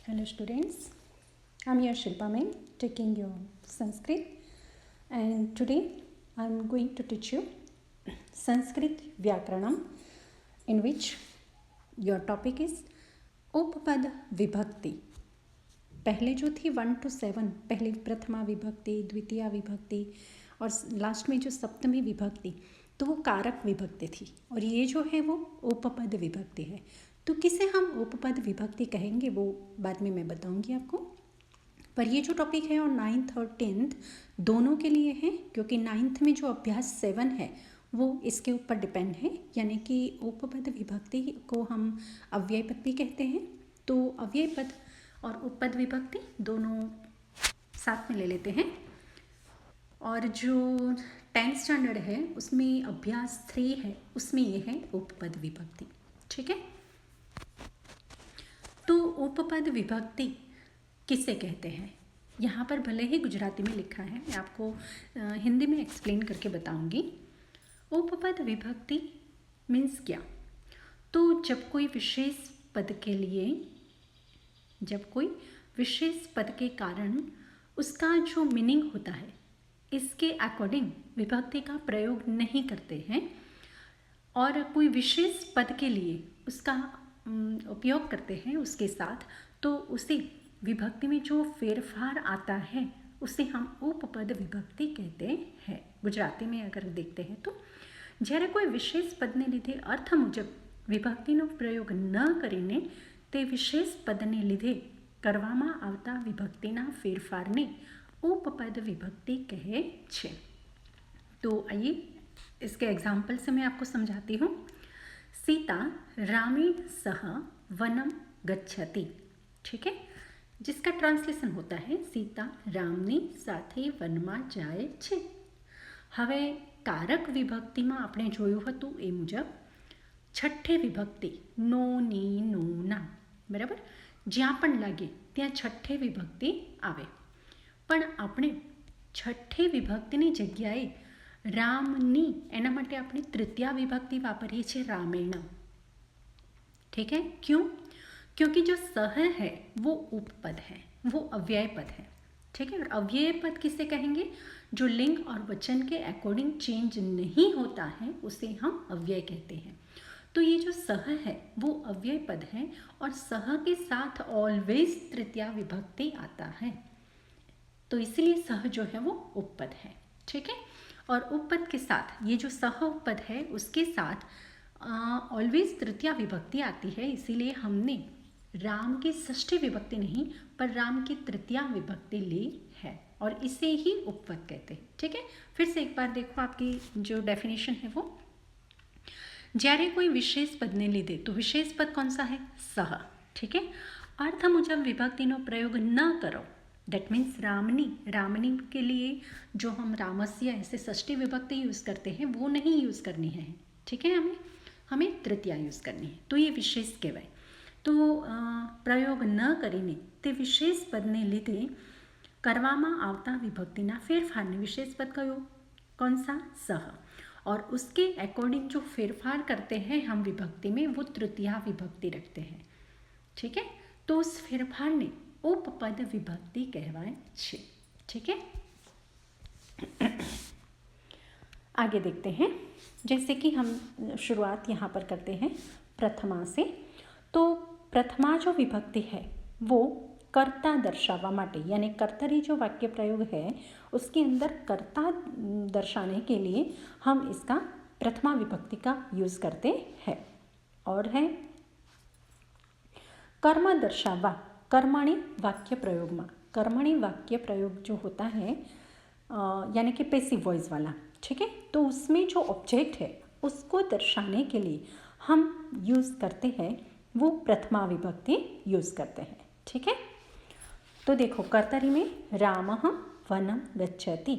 Hello students, I'm your Shilpa ma'am taking your Sanskrit, and today I'm going to teach you Sanskrit Vyakaranam, in which your topic is उपपद विभक्ति। पहले जो थी 1 to 7, पहले प्रथमा विभक्ति, द्वितीया विभक्ति और लास्ट में जो सप्तमी विभक्ति, तो वो कारक विभक्ति थी, और ये जो है वो उपपद विभक्ति है। तो किसे हम उपपद विभक्ति कहेंगे वो बाद में मैं बताऊंगी आपको। पर ये जो टॉपिक है और 9th और 10th दोनों के लिए है, क्योंकि 9th में जो अभ्यास 7 है वो इसके ऊपर डिपेंड है, यानी कि उपपद विभक्ति को हम अव्यय पद भी कहते हैं। तो अव्यय पद और उपपद विभक्ति दोनों साथ में ले लेते हैं। और जो 10th स्टैंडर्ड है उसमें अभ्यास 3 है, उसमें ये है उपपद विभक्ति। ठीक है, तो उपपद विभक्ति किसे कहते हैं, यहाँ पर भले ही गुजराती में लिखा है, मैं आपको हिंदी में एक्सप्लेन करके बताऊंगी। उपपद विभक्ति मीन्स क्या? तो जब कोई विशेष पद के लिए, जब कोई विशेष पद के कारण उसका जो मीनिंग होता है इसके अकॉर्डिंग विभक्ति का प्रयोग नहीं करते हैं, और कोई विशेष पद के लिए उसका उपयोग करते हैं उसके साथ, तो उसे विभक्ति में जो फेरफार आता है उसे हम उपपद विभक्ति कहते हैं। गुजराती में अगर देखते हैं तो જ્યારે કોઈ વિશેષ પદને લીધે અર્થ મુજબ વિભક્તિનો પ્રયોગ ન કરીને તે વિશેષ પદને લીધે કરવામાં આવતા વિભક્તિના ફેરફારને उपपद विभक्ति कहे छे। तो आइए इसके एग्जाम्पल से मैं आपको समझाती हूँ। सीता रामेण सह वनम गच्छति। ठीक है, जिसका ट्रांसलेशन होता है सीता रामनी साथे वनमा जाए छे। हवे कारक विभक्तिमां आपणे जोयुं हतुं ए मुजब छठ्ठे विभक्ति नो नी नो ना, बराबर, ज्यां पण लागे त्यां छठ्ठे विभक्ति आवे। पण आपणे छठ्ठे विभक्तिनी जग्याए रामनी एना माटे आपणे तृतीया विभक्ति वापरीए छे रामेण। ठीक है, क्यों? क्योंकि जो सह है वो उपपद है, वो अव्यय पद है। ठीक है, और अव्यय पद किसे कहेंगे? जो लिंग और वचन के अकॉर्डिंग चेंज नहीं होता है उसे हम अव्यय कहते हैं। तो ये जो सह है वो अव्यय पद है, और सह के साथ ऑलवेज तृतीया विभक्ति आता है, तो इसलिए सह जो है वो उपपद है। ठीक है, और उपपद के साथ ये जो सह उपपद है उसके साथ ऑलवेज तृतीया विभक्ति आती है, इसीलिए हमने राम की षष्ठी विभक्ति नहीं पर राम की तृतीया विभक्ति ली है, और इसे ही उपपद कहते हैं। ठीक है, फिर से एक बार देखो आपकी जो डेफिनेशन है वो, જ્યારે कोई विशेष पद ने लीधे, तो विशेष पद कौन सा है? सह। ठीक है, अर्थ मुजब विभक्तिनो प्रयोग न करो, दैट मीन्स रामनी, रामनी के लिए जो हम रामस्य ऐसे षष्ठी विभक्ति यूज़ करते हैं वो नहीं यूज़ करनी है। ठीक है, हमें तृतीया यूज़ करनी है, तो ये विशेष कहवाय। तो प्रयोग न करीने ते विशेष पदने લીધે કરવામાં આવતા વિભક્તિના ફેરફારને વિશેષ પદ કયો? कौन सा? सह। और उसके अकॉर्डिंग जो फेरफार करते हैं हम विभक्ति में वो तृतीया विभक्ति रखते हैं। ठीक है, तो उस फेरफार ने उपपद विभक्ति कहवाय छे। ठीक है, आगे देखते हैं। जैसे कि हम शुरुआत यहाँ पर करते हैं प्रथमा से। तो प्रथमा जो विभक्ति है वो कर्ता दर्शावा माटे, यानी कर्तरी जो वाक्य प्रयोग है उसके अंदर कर्ता दर्शाने के लिए हम इसका प्रथमा विभक्ति का यूज़ करते हैं। और है कर्म दर्शावा, कर्मणि वाक्य प्रयोग में, कर्मणि वाक्य प्रयोग जो होता है यानी कि पैसिव वॉइस वाला। ठीक है, तो उसमें जो ऑब्जेक्ट है उसको दर्शाने के लिए हम यूज़ करते हैं वो प्रथमा विभक्ति यूज़ करते हैं। ठीक है, तो देखो कर्तरी में रामः वनम गच्छति,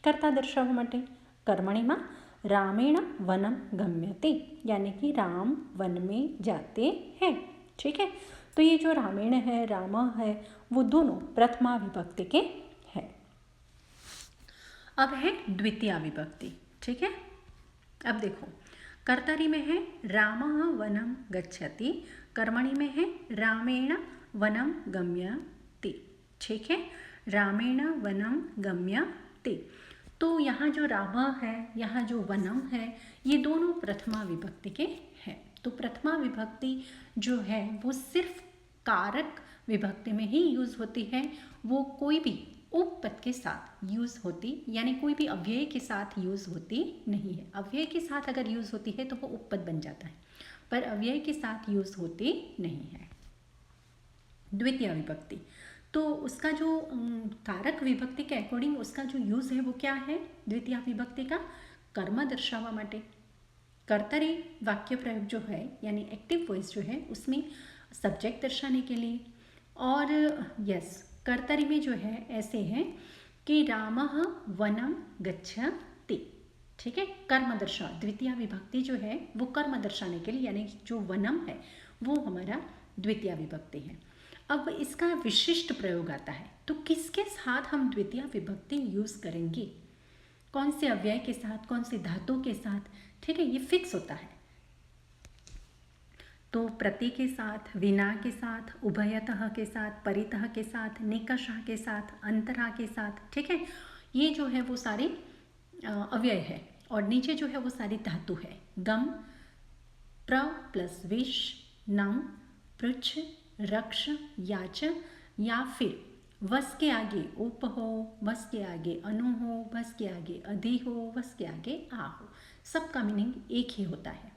कर्ता दर्शाववा माटे, कर्मणि में रामेण वनम गम्यते, यानी कि राम वन में जाते हैं। ठीक है, तो ये जो रामेण है, राम है, वो दोनों प्रथमा विभक्ति के हैं। अब है द्वितीया विभक्ति। ठीक है, अब देखो कर्तरी में है रामः वनम गच्छति, कर्मणि में है रामेण वनम गम्यते, ठीक है, रामेण वनम गम्यते। तो यहाँ जो राम है, यहाँ जो वनम है, ये दोनों प्रथमा विभक्ति के हैं। तो प्रथमा विभक्ति जो है वो सिर्फ कारक विभक्ति में ही यूज़ होती है, वो कोई भी उपपद के साथ यूज़ होती, यानी कोई भी अव्यय के साथ यूज़ होती नहीं है। अव्यय के साथ अगर यूज़ होती है तो वो उपपद बन जाता है, पर अव्यय के साथ यूज़ होती नहीं है। द्वितीय विभक्ति, तो उसका जो कारक विभक्ति के अकॉर्डिंग उसका जो यूज़ है वो क्या है द्वितीय विभक्ति का? कर्म दर्शावा माटे। कर्तरी वाक्य प्रयोग जो है यानी एक्टिव वॉइस जो है उसमें सब्जेक्ट दर्शाने के लिए, और यस कर्तरी में जो है ऐसे है कि रामः वनम गच्छति, ठीक है, कर्म दर्शा। द्वितीय विभक्ति जो है वो कर्म दर्शाने के लिए, यानी जो वनम है वो हमारा द्वितीय विभक्ति है। अब इसका विशिष्ट प्रयोग आता है, तो किसके साथ हम द्वितीय विभक्ति यूज़ करेंगे, कौन से अव्यय के साथ, कौन से धातु के साथ, ठीक है, ये फिक्स होता है। तो प्रति के साथ, विना के साथ, उभयतः के साथ, परितः के साथ, निकषः के साथ, अंतरा के साथ, ठीक है, ये जो है वो सारे अव्यय है, और नीचे जो है वो सारी धातु है। गम, प्र प्लस विश, नम, पृच्छ, रक्ष, याच, या फिर वस के आगे उप हो, वस के आगे अनु हो, वस के आगे अधि हो, वस के आगे आ हो, सबका मीनिंग एक ही होता है,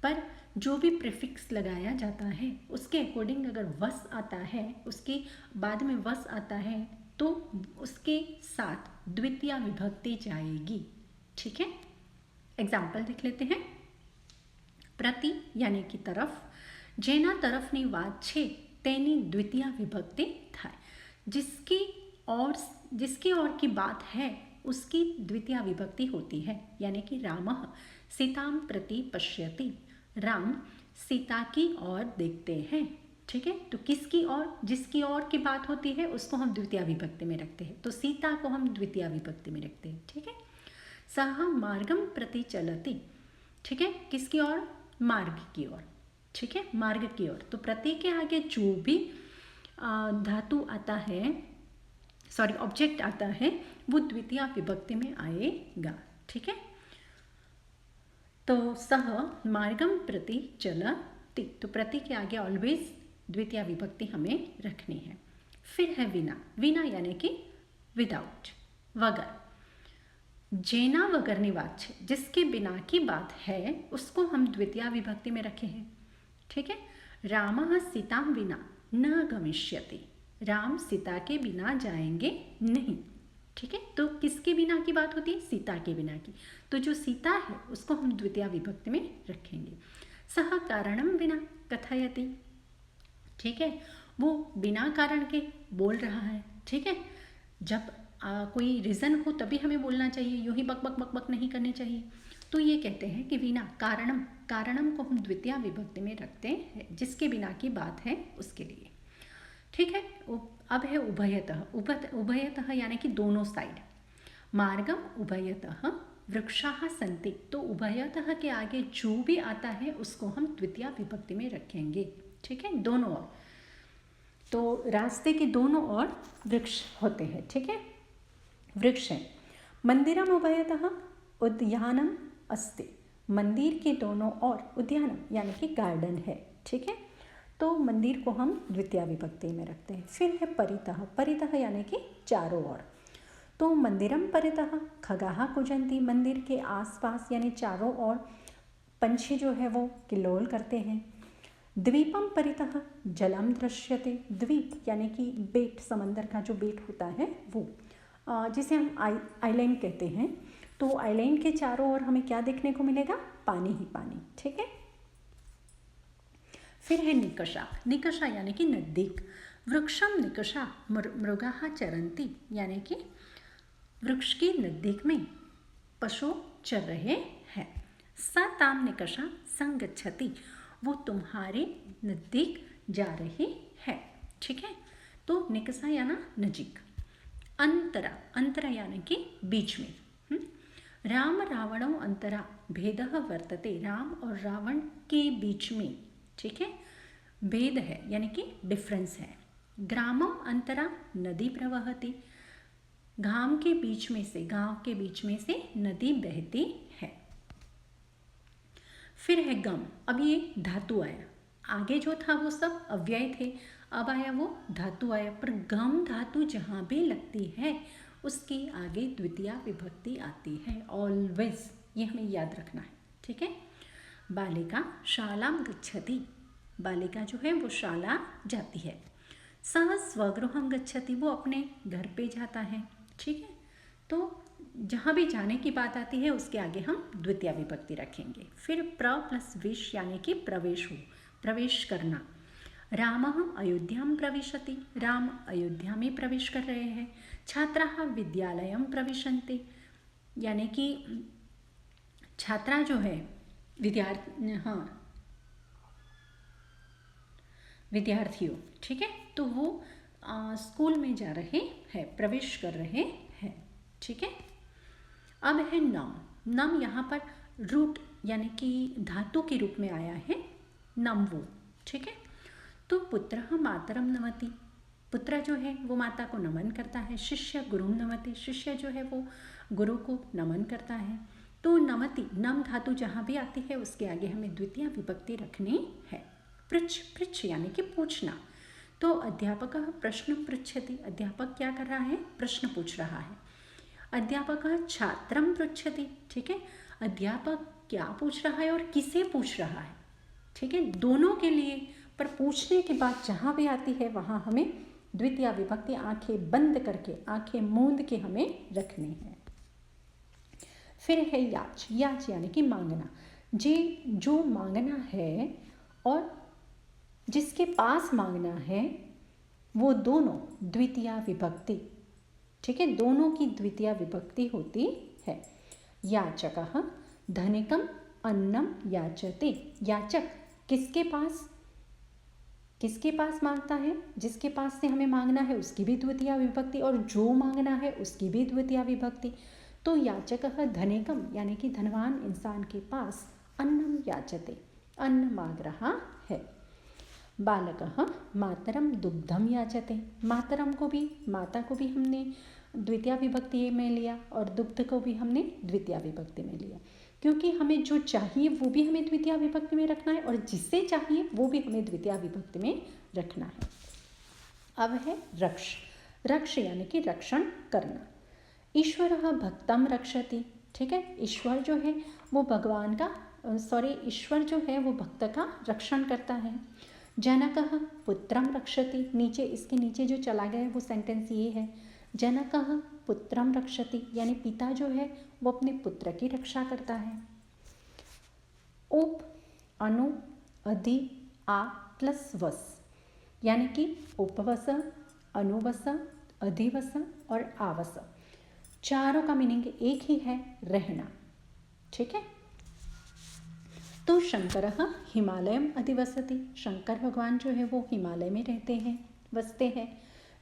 पर जो भी प्रीफिक्स लगाया जाता है उसके अकॉर्डिंग अगर वस आता है, उसके बाद में वस आता है तो उसके साथ द्वितीय विभक्ति जाएगी, ठीक है। एग्जाम्पल देख लेते हैं। प्रति यानी कि तरफ, जेना तरफनी વાત છે તેની द्वितीय विभक्ति થાય। जिसकी ओर की बात है उसकी द्वितीय विभक्ति होती है, यानी कि रामः सीताम प्रति पश्यति, राम सीता की ओर देखते हैं, ठीक है। तो किसकी ओर, जिसकी ओर की बात होती है उसको हम द्वितीय विभक्ति में रखते हैं, तो सीता को हम द्वितीय विभक्ति में रखते हैं, ठीक है। सह मार्गम प्रति चलति, ठीक है, किसकी ओर, मार्ग की ओर, ठीक है, मार्ग की ओर। तो प्रति के आगे जो भी धातु आता है, सॉरी ऑब्जेक्ट आता है, वो द्वितीय विभक्ति में आएगा, ठीक है। तो सह मार्गम प्रति चलति, तो प्रति के आगे ऑलवेज द्वितीय विभक्ति हमें रखनी है। फिर है विना, विना यानी कि विदाउट, वगर। जेना वगरनी बात है, जिसके बिना की बात है उसको हम द्वितीय विभक्ति में रखे हैं, ठीक है। रामः सीताम विना न गमिष्यति, राम सीता के बिना जाएंगे नहीं, ठीक है। तो किसके बिना की बात होती है, सीता के बिना की, तो जो सीता है उसको हम द्वितीय विभक्ति में रखेंगे। सह कारणम विना कथयति, ठीक है, वो बिना कारण के बोल रहा है, ठीक है। जब कोई रीज़न हो तभी हमें बोलना चाहिए, यूँ ही बक बक बक बक नहीं करनी चाहिए। तो ये कहते हैं कि बिना कारणम, कारणम को हम द्वितीय विभक्ति में रखते हैं, जिसके बिना की बात है उसके लिए, ठीक है। अब है उभयतः, उभयतः यानी कि दोनों साइड। मार्गम उभयतः वृक्षाः सन्ति, तो उभयतः के आगे जो भी आता है उसको हम द्वितीय विभक्ति में रखेंगे, ठीक है, दोनों ओर। तो रास्ते के दोनों ओर वृक्ष होते हैं, ठीक है, वृक्ष है। मंदिरम उभयतः उद्यानम अस्ति, मंदिर के दोनों ओर उद्यानम यानी कि गार्डन है, ठीक है। तो मंदिर को हम द्वितीय विभक्ति में रखते हैं। फिर है परितः, परितः यानी कि चारों ओर। तो मंदिरम परितः खगाः कूजन्ति, मंदिर के आसपास यानी चारों ओर पंछी जो है वो किल्लोल करते हैं। द्वीपम परितः जलम दृश्यते, द्वीप यानी कि बेट, समंदर का जो बेट होता है वो, जिसे हम आइलैंड कहते हैं। तो आइलैंड के चारों ओर हमें क्या देखने को मिलेगा, पानी ही पानी, ठीक है। फिर है निकषा, निकषा यानी कि नजदीक। वृक्षम निकषा मृगाः चरन्ति, यानी कि वृक्ष के नजदीक में पशु चर रहे हैं। स ताम निकषा संगच्छति, वो तुम्हारे नजदीक जा रही है, ठीक है। तो निकषा यानी नजीक। अंतरा, अंतरा यानी कि बीच में। राम रावणौ अंतरा भेदः वर्तते, राम और रावण के बीच में, ठीक है, भेद है यानी कि डिफरेंस है। ग्रामम अंतरा नदी प्रवहति, गांव के बीच में से, गांव के बीच में से नदी बहती है। फिर है गम, अब ये धातु आया, आगे जो था वो सब अव्यय थे, अब आया वो धातु आया, पर गम धातु जहाँ भी लगती है उसके आगे द्वितीया विभक्ति आती है ऑलवेज, ये हमें याद रखना है, ठीक है। बालिका शालाम गच्छति, बालिका जो है वो शाला जाती है। सह स्वगृहम गच्छति, वो अपने घर पे जाता है, ठीक है। तो जहाँ भी जाने की बात आती है उसके आगे हम द्वितीय विभक्ति रखेंगे। फिर प्र प्लस विश यानी कि प्रवेश हो, प्रवेश करना। रामः अयोध्यां प्रविशति, राम अयोध्या में प्रवेश कर रहे हैं। छात्राः विद्यालयं प्रविशन्ति, यानी कि छात्रा जो है विद्यार्थियों, ठीक है, तो वो स्कूल में जा रहे हैं, प्रवेश कर रहे हैं, ठीक है। अब है नम, नम यहाँ पर रूट यानी कि धातु के रूप में आया है, नम वो, ठीक है। तो पुत्रः मातरम नमति, पुत्र जो है वो माता को नमन करता है। शिष्य गुरुम नमति, शिष्य जो है वो गुरु को नमन करता है। तो नमति, नम धातु जहाँ भी आती है उसके आगे हमें द्वितीय विभक्ति रखनी है। पृच्छ, पृच्छ यानी कि पूछना। तो अध्यापक प्रश्न पृच्छति, अध्यापक क्या कर रहा है, प्रश्न पूछ रहा है। अध्यापक छात्रम पृच्छति, ठीक है, अध्यापक क्या पूछ रहा है और किसे पूछ रहा है, ठीक है, दोनों के लिए, पर पूछने के बाद जहाँ भी आती है वहाँ हमें द्वितीय विभक्ति आंखें बंद करके, आंखें मूंद के हमें रखनी है। फिर है याच, याच यानी कि मांगना, जो मांगना है और जिसके पास मांगना है वो दोनों द्वितीय विभक्ति, ठीक है, दोनों की द्वितीय विभक्ति होती है। याचकः धनिकम अन्नम याचते, याचक किसके पास मांगता है, जिसके पास से हमें मांगना है उसकी भी द्वितीय विभक्ति और जो मांगना है उसकी भी द्वितीय विभक्ति। तो याचकः धनिकम यानी कि धनवान इंसान के पास अन्नम याचते, अन्न मांग रहा है। बालकः मातरम दुग्धम याचते, मातरम को भी, माता को भी हमने द्वितीय विभक्ति में लिया और दुग्ध को भी हमने द्वितीय विभक्ति में लिया, क्योंकि हमें जो चाहिए वो भी हमें द्वितीय विभक्ति में रखना है और जिससे चाहिए वो भी हमें द्वितीय विभक्ति में रखना है। अब है रक्ष, रक्ष यानी कि रक्षण करना। ईश्वरः भक्तम रक्षति, ठीक है, ईश्वर जो है वो भगवान का ईश्वर जो है वो भक्त का रक्षण करता है। जनकः पुत्रम रक्षति, नीचे इसके नीचे जो चला गया है वो सेंटेंस ये है, जनकः पुत्रम रक्षति, यानी पिता जो है वो अपने पुत्र की रक्षा करता है। उप, अनु, अधि, आ प्लस वस, यानी कि उपवस, अनुवस, अधिवस और आवस, चारों का मीनिंग एक ही है, रहना, ठीक है। तो शंकर हिमालयम अधिवसति, शंकर भगवान जो है वो हिमालय में रहते हैं, बसते हैं।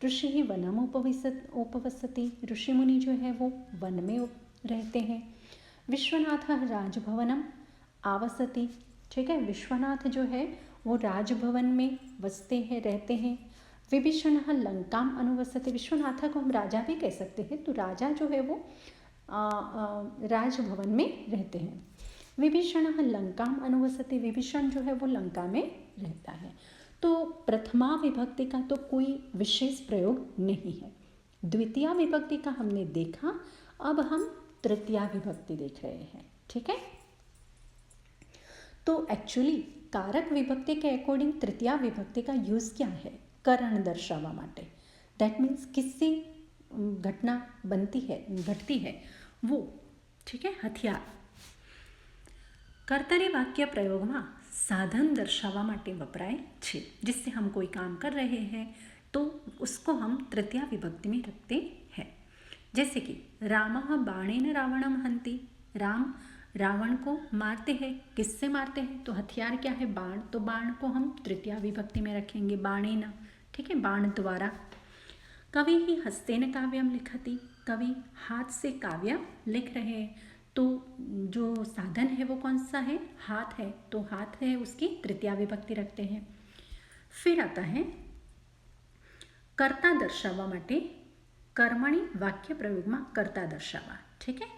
ऋषि वनम उपवसति, ऋषि मुनि जो है वो वन में रहते हैं। विश्वनाथ राजभवनम आवसति, ठीक है, विश्वनाथ जो है वो राजभवन में बसते हैं, रहते हैं। विभीषण लंकाम अनुवसति, विश्वनाथ को हम राजा भी कह सकते हैं, तो राजा जो है वो राजभवन में रहते हैं। विभीषण लंकाम अनुवसति, विभीषण जो है वो लंका में रहता है। तो प्रथमा विभक्ति का तो कोई विशेष प्रयोग नहीं है, द्वितीय विभक्ति का हमने देखा, अब हम तृतीय विभक्ति देख रहे हैं, ठीक है। तो एक्चुअली कारक विभक्ति के अकॉर्डिंग तृतीय विभक्ति का यूज़ क्या है, कारण दर्शावा माटे, दैट मीन्स किससे घटना घटती है वो, ठीक है, हथियार। કર્તરી વાક્ય પ્રયોગમાં સાધન દર્શાવવા માટે વપરાય છે, जिससे हम कोई काम कर रहे हैं तो उसको हम तृतीय विभक्ति में रखते हैं। जैसे कि रामः बाणेन रावणम हन्ति, राम रावण को मारते हैं, किससे मारते हैं, तो हथियार क्या है, बाण, तो बाण को हम तृतीय विभक्ति में रखेंगे, बाणेन, ठीक है, बाण द्वारा। कवि ही हस्तेन काव्यम लिखति, कवि हाथ से काव्य लिख रहे हैं, तो जो साधन है वो कौन सा है, हाथ है, तो हाथ है उसकी तृतीय विभक्ति रखते हैं। फिर आता है કર્તા દર્શાવવા માટે કર્મણી વાક્ય પ્રયોગમાં કર્તા દર્શાવવા, ठीक है।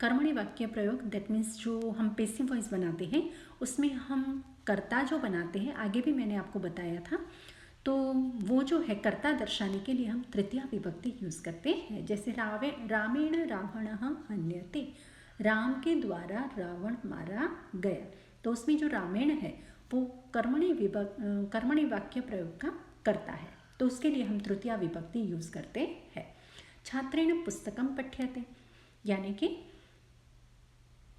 कर्मणी वाक्य प्रयोग दैट मीन्स जो हम पैसिव वॉइस बनाते हैं उसमें हम कर्ता जो बनाते हैं, आगे भी मैंने आपको बताया था, तो वो जो है कर्ता दर्शाने के लिए हम तृतीया विभक्ति यूज़ करते हैं। जैसे रामेण रावणः हन्यते, राम के द्वारा रावण मारा गया, तो उसमें जो रामेण है वो कर्मणी वाक्य प्रयोग का करता है, तो उसके लिए हम तृतीया विभक्ति यूज़ करते हैं। छात्रेण पुस्तकम पठ्यते, यानी कि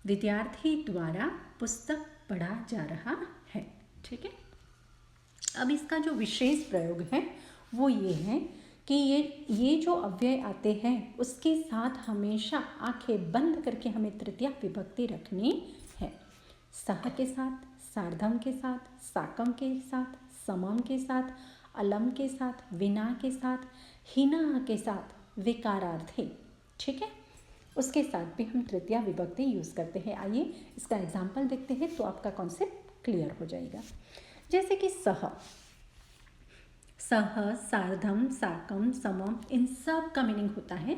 विद्यार्थी द्वारा पुस्तक पढ़ा जा रहा है, ठीक है। अब इसका जो विशेष प्रयोग है वो ये है कि ये जो अव्यय आते हैं उसके साथ हमेशा आंखें बंद करके हमें तृतीया विभक्ति रखनी है। सह के साथ, सार्धम के साथ, साकम के साथ, समम के साथ, अलम के साथ, विना के साथ, हिना के साथ, विकारार्थे, ठीक है, उसके साथ भी हम तृतीया विभक्ति यूज़ करते हैं। आइए इसका एग्जाम्पल देखते हैं तो आपका कॉन्सेप्ट क्लियर हो जाएगा। जैसे कि सह, सार्धम, साकम, समम, इन सब का मीनिंग होता है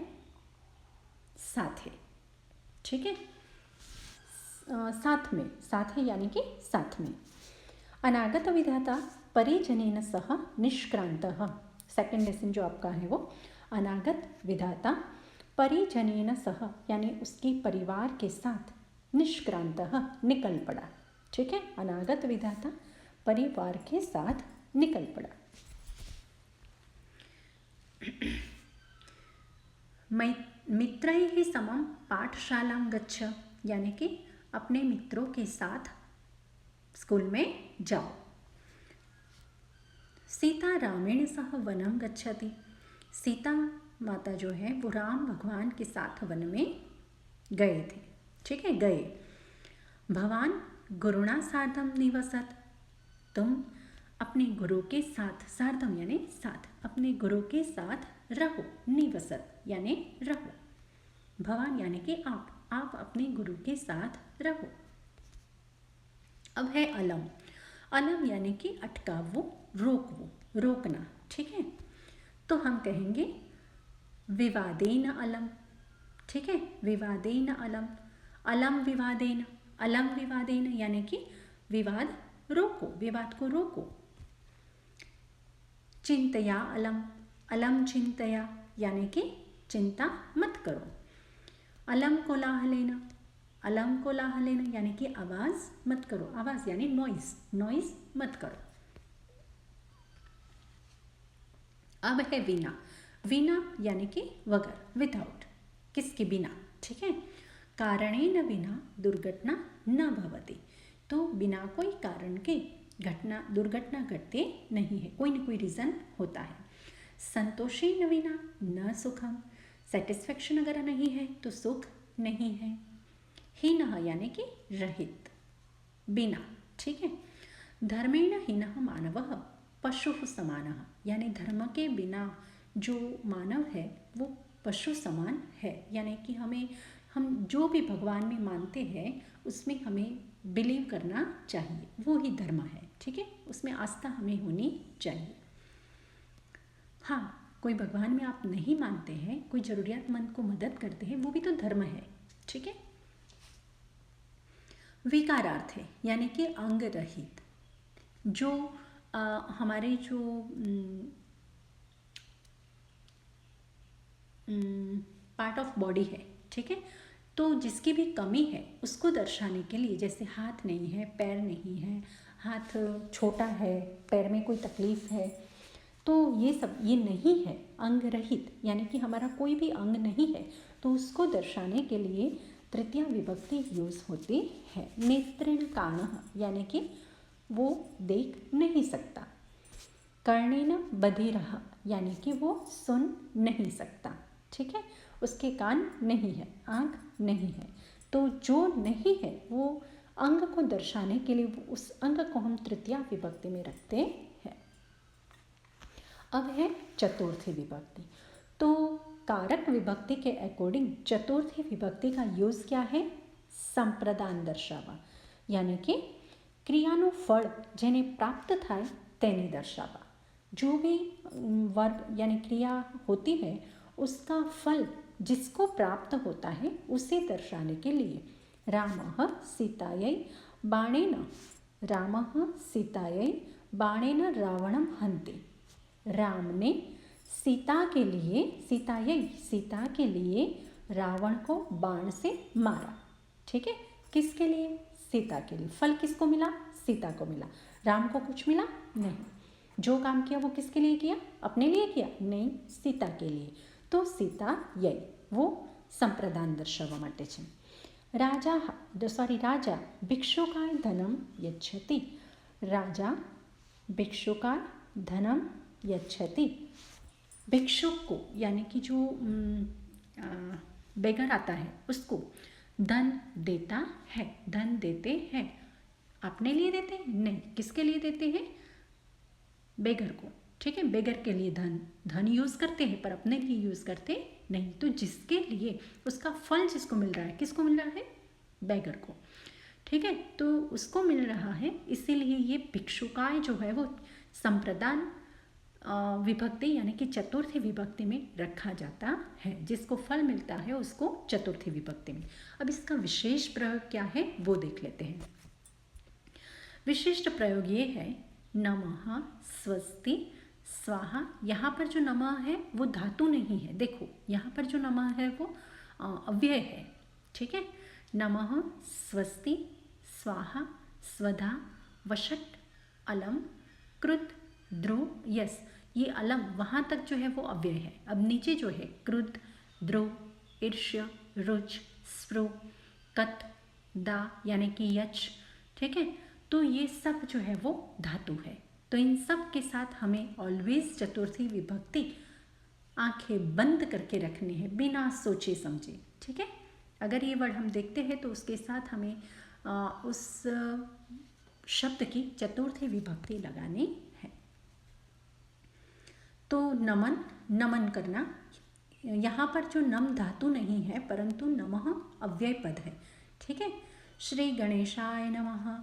साथ है, ठीक है, साथ में, साथ है यानी कि साथ में। अनागत विधाता परिजनेन सह निष्क्रांतः, सेकंड लेसन जो आपका है वो अनागत विधाता परिजनेन सह यानी उसके परिवार के साथ निष्क्रांतः निकल पड़ा, ठीक है। अनागत विधाता परिवार के साथ निकल पड़ा। मित्रैः समं पाठशालां गच्छ, यानी कि अपने मित्रों के साथ स्कूल में जाओ। सीता रामेण सह वनं गच्छति, सीता माता जो है वो राम भगवान के साथ वन में गए थे, ठीक है, गए। भवान गुरुणा सार्धम निवसत, तुम अपने गुरु के साथ, सार्धम यानी साथ, अपने गुरु के साथ रहो, निवसत यानी रहो, भवान यानी कि आप अपने गुरु के साथ रहो। अब है अलम, अलम यानी कि अटकावो, रोकवो, रोकना, ठीक है। तो हम कहेंगे विवादेन अलम, ठीक है, विवादेन अलम, अलम विवादेन, अलम विवादेन यानी कि विवाद रोको, विवाद को रोको। चिंतया अलम, अलम चिंतया यानी कि चिंता मत करो। अलम कोलाहलेन, अलम कोलाहलेन यानी कि आवाज़ मत करो, आवाज़ यानी नॉइस, नॉइस मत करो। अब है विना, विना यानी कि वगर, विदाउट, किसके बिना, ठीक है। कारणेन विना दुर्घटना न भवति, तो बिना कोई कारण के दुर्घटना घटती नहीं है, कोई न कोई रीज़न होता है। संतोषेन विना न सुखम, सेटिस्फेक्शन अगर नहीं है तो सुख नहीं है। हीनः यानी कि रहित, बिना, ठीक है। धर्मेण हीनः मानवः पशुः समानः, यानी धर्म के बिना जो मानव है वो पशु समान है, यानी कि हम जो भी भगवान में मानते हैं उसमें हमें बिलीव करना चाहिए, वो ही धर्म है, ठीक है, उसमें आस्था हमें होनी चाहिए। हाँ, कोई भगवान में आप नहीं मानते हैं, कोई ज़रूरियातमंद को मदद करते हैं, वो भी तो धर्म है, ठीक है। विकारार्थ है यानी कि अंग रहित, जो हमारे जो पार्ट ऑफ बॉडी है, ठीक है, तो जिसकी भी कमी है उसको दर्शाने के लिए, जैसे हाथ नहीं है, पैर नहीं है, हाथ छोटा है, पैर में कोई तकलीफ़ है, तो ये सब ये नहीं है, अंग रहित यानी कि हमारा कोई भी अंग नहीं है, तो उसको दर्शाने के लिए तृतीया विभक्ति यूज़ होती है। नेत्रेण काणः यानी कि वो देख नहीं सकता। कर्णेन बधिरः यानी कि वो सुन नहीं सकता, ठीक है, उसके कान नहीं है, आँख नहीं है, तो जो नहीं है वो अंग को दर्शाने के लिए उस अंग को हम तृतीया विभक्ति में रखते हैं। अब है चतुर्थी विभक्ति, तो कारक विभक्ति के अकॉर्डिंग चतुर्थी विभक्ति का यूज़ क्या है, संप्रदान दर्शावा, यानी कि क्रियाનું ફળ જેને પ્રાપ્ત થાય તેને દર્શાવવા, जो भी वर्ब यानी क्रिया होती है उसका फल जिसको प्राप्त होता है उसे दर्शाने के लिए रामः सीतायै बाणेन रामः सीतायै बाणेन रावणं हन्ति। राम ने सीता के लिए रावण को बाण से मारा। ठीक है, किसके लिए? सीता के लिए। फल किसको मिला? सीता को मिला। राम को कुछ मिला? नहीं। जो काम किया वो किसके लिए किया? अपने लिए किया? नहीं, सीता के लिए। तो सीता यही वो संप्रदान दर्शाववा माटे छे। राजा भिक्षुकाय धनम यच्छति। राजा भिक्षुकाय धनम यच्छति। भिक्षुक को यानी कि जो बेगर आता है उसको धन देता है, धन देते हैं। अपने लिए देते हैं? नहीं। किसके लिए देते हैं? बेगर को। ठीक है, बेगर के लिए धन यूज़ करते हैं पर अपने लिए यूज़ करते नहीं। तो जिसके लिए उसका फल जिसको मिल रहा है, किसको मिल रहा है? बेगर को। ठीक है, तो उसको मिल रहा है, इसीलिए ये भिक्षुकाय जो है वो संप्रदान विभक्ति यानी कि चतुर्थी विभक्ति में रखा जाता है। जिसको फल मिलता है उसको चतुर्थी विभक्ति में। अब इसका विशेष प्रयोग क्या है वो देख लेते हैं। विशिष्ट प्रयोग ये है नमः स्वस्ति स्वाहा। यहाँ पर जो नमः है वो धातु नहीं है। देखो यहाँ पर जो नमः है वो अव्यय है। ठीक है, नमः स्वस्ति स्वाहा स्वधा वषट अलम कृत ध्रुव। यस, ये अलम वहाँ तक जो है वो अव्यय है। अब नीचे जो है क्रुद्ध ध्रुव ईर्ष्य रुच स्पृ कत दा यानी कि यच। ठीक है, तो ये सब जो है वो धातु है। तो इन सब के साथ हमें ऑलवेज चतुर्थी विभक्ति आंखें बंद करके रखनी है बिना सोचे समझे। ठीक है, अगर ये वर्ड हम देखते हैं तो उसके साथ हमें उस शब्द की चतुर्थी विभक्ति लगानी है। तो नमन करना, यहाँ पर जो नम धातु नहीं है परंतु नमः अव्यय पद है। ठीक है, श्री गणेशाय नमः।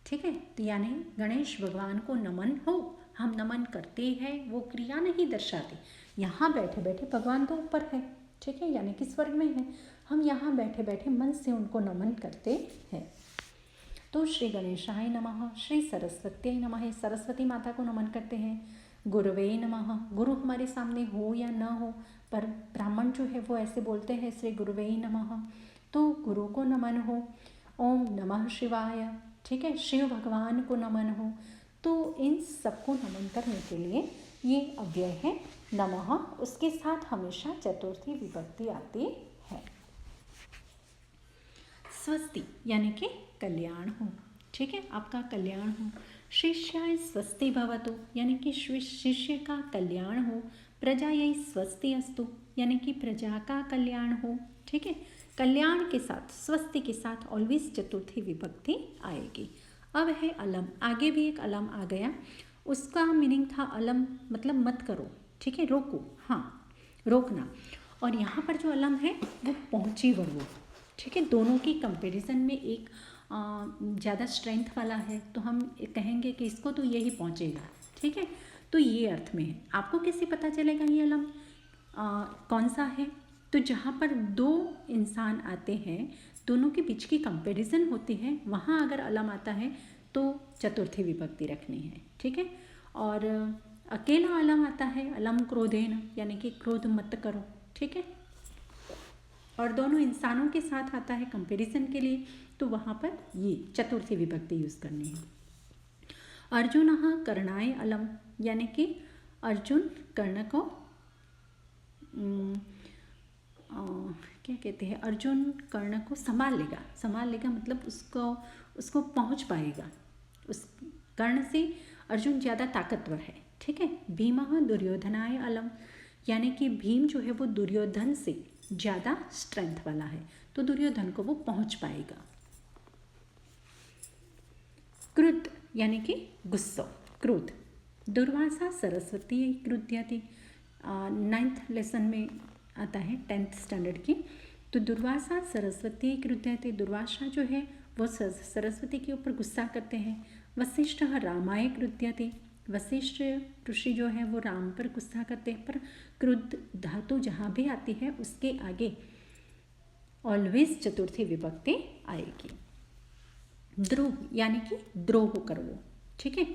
ठीक है, तो यानी गणेश भगवान को नमन हो, हम नमन करते हैं, वो क्रिया नहीं दर्शाती। यहाँ बैठे बैठे भगवान तो ऊपर है। ठीक है, यानी कि स्वर्ग में है, हम यहाँ बैठे बैठे मन से उनको नमन करते हैं। तो श्री गणेशाय नमः, श्री सरस्वती नमः, सरस्वती माता को नमन करते हैं। गुरुवे नमः, गुरु हमारे सामने हो या न हो पर ब्राह्मण जो है वो ऐसे बोलते हैं श्री गुरुवे नमः, तो गुरु को नमन हो। ओम नमः शिवाय। ठीक है, शिव भगवान को नमन हो। तो इन सबको नमन करने के लिए ये अव्यय है नमः, उसके साथ हमेशा चतुर्थी विभक्ति आती है। स्वस्ति यानी कि कल्याण हो। ठीक है, आपका कल्याण हो। शिष्याय स्वस्ति भवतु यानी कि शिष्य का कल्याण हो। प्रजायै स्वस्ति अस्तु यानी कि प्रजा का कल्याण हो। ठीक है, कल्याण के साथ स्वस्ति के साथ ऑलवेज चतुर्थी विभक्ति आएगी। अब है अलम, आगे भी एक अलम आ गया, उसका मीनिंग था अलम मतलब मत करो। ठीक है, रोको, हाँ रोकना। और यहाँ पर जो अलम है वो पहुँची वर्गो। ठीक है, दोनों की कंपैरिजन में एक ज़्यादा स्ट्रेंथ वाला है तो हम कहेंगे कि इसको तो यही पहुँचेगा। ठीक है, तो ये अर्थ में है। आपको कैसे पता चलेगा ये अलम कौन सा है? तो जहाँ पर दो इंसान आते हैं, दोनों के बीच की कंपैरिजन होती है, वहाँ अगर अलम आता है तो चतुर्थी विभक्ति रखनी है। ठीक है, और अकेला अलम आता है अलम क्रोधेन यानी कि क्रोध मत करो। ठीक है, और दोनों इंसानों के साथ आता है कंपैरिजन के लिए, तो वहाँ पर ये चतुर्थी विभक्ति यूज़ करनी है। अर्जुन कर्णाय अलम यानी कि अर्जुन कर्ण को क्या कहते हैं, अर्जुन कर्ण को संभाल लेगा मतलब उसको पहुंच पाएगा। उस कर्ण से अर्जुन ज़्यादा ताकतवर है। ठीक है, भीमः दुर्योधनाय अलम यानी कि भीम जो है वो दुर्योधन से ज़्यादा स्ट्रेंथ वाला है, तो दुर्योधन को वो पहुंच पाएगा। क्रुद्ध यानी कि गुस्सा, क्रोध। दुर्वासा सरस्वती क्रुध्यति, 9th लेसन में आता है 10th स्टैंडर्ड की। तो दुर्वासा सरस्वती क्रुध्यति, दुर्वासा जो है वो सरस्वती के ऊपर गुस्सा करते हैं। वशिष्ठ रामाय क्रुध्यति, वशिष्ठ ऋषि जो है वो राम पर गुस्सा करते हैं, पर क्रुद्ध धातु जहाँ भी आती है उसके आगे ऑलवेज चतुर्थी विभक्ति आएगी। द्रोह यानी कि द्रोह करवो, ठीक है।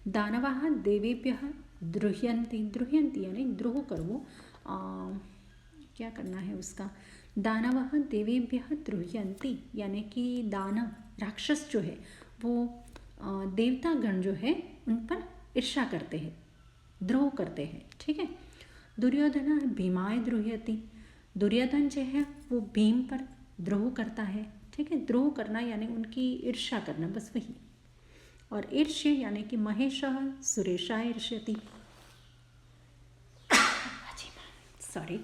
दानवाः देवेभ्यः द्रुह्यन्ति, द्रुह्यन्ति यानी द्रोह करवो। क्या करना है उसका, दानवः देवेभ्यः द्रुह्यन्ति यानी कि दानव राक्षस जो है वो देवता गण जो है उन पर ईर्ष्या करते हैं, द्रोह करते हैं, ठीक है। दुर्योधन भीमाय द्रुह्यति, दुर्योधन जो है वो भीम पर द्रोह करता है, ठीक है। द्रोह करना यानी उनकी ईर्ष्या करना, बस वही। और ईर्ष्य यानी कि महेशः सुरेशाय ईर्ष्यति, सॉरी,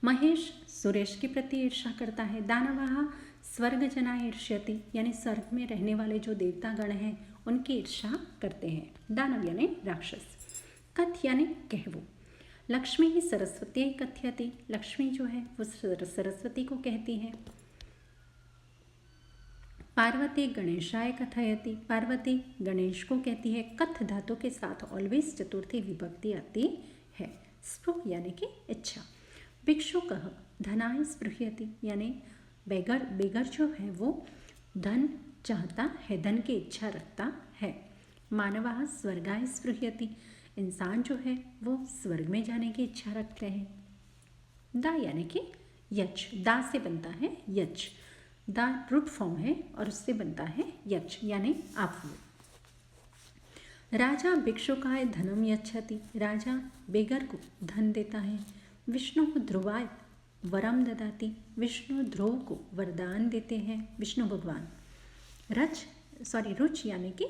महेश सुरेश के प्रति ईर्ष्या करता है। दानवाः स्वर्ग जना ईर्ष्यति यानी स्वर्ग में रहने वाले जो देवता गण हैं उनकी ईर्ष्या करते हैं। दानव यानी राक्षस। कथ यानी कहवो। लक्ष्मी ही सरस्वती कथयति, लक्ष्मी जो है वो सरस्वती को कहती है। पार्वती गणेशाय कथयति, पार्वती गणेश को कहती है। कथ धातु के साथ ऑलवेज चतुर्थी विभक्ति आती है। स्पृह यानी कि इच्छा। भिक्षुकः धनाय स्पृह्यति यानी बेगर, बेगर जो है वो धन चाहता है, धन की इच्छा रखता है। मानवः स्वर्गाय स्पृह्यति, इंसान जो है वो स्वर्ग में जाने की इच्छा रखते हैं। दा यानी कि यच, दा से बनता है यच, दा रूट फॉर्म है और उससे बनता है यच यानी आप। राजा भिक्षुकाय धनम यच्छति, राजा बेगर को धन देता है। विष्णु ध्रुवाय वरम ददाति, विष्णु ध्रुव को वरदान देते हैं, विष्णु भगवान। रुच यानी कि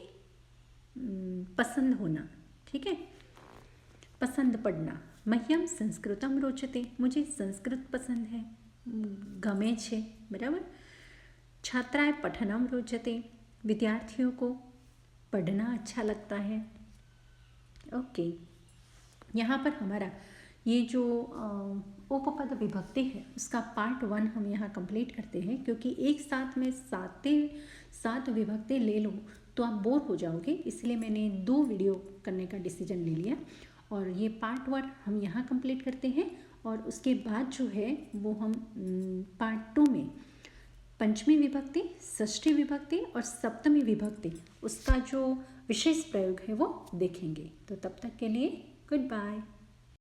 पसंद होना, ठीक है, पसंद पड़ना। मह्यम संस्कृतम रोचते, मुझे संस्कृत पसंद है, गमे छे, बराबर। छात्राय पठनम रोचते, विद्यार्थियों को पढ़ना अच्छा लगता है। ओके, यहाँ पर हमारा ये जो उपपद विभक्ति है उसका पार्ट 1 हम यहाँ कंप्लीट करते हैं, क्योंकि एक साथ में सात विभक्ति ले लो तो आप बोर हो जाओगे, इसलिए मैंने 2 वीडियो करने का डिसीजन ले लिया। और ये पार्ट 1 हम यहाँ कंप्लीट करते हैं और उसके बाद जो है वो हम पार्ट 2 में पंचमी विभक्ति, षष्ठी विभक्ति और सप्तमी विभक्ति उसका जो विशेष प्रयोग है वो देखेंगे। तो तब तक के लिए गुड बाय।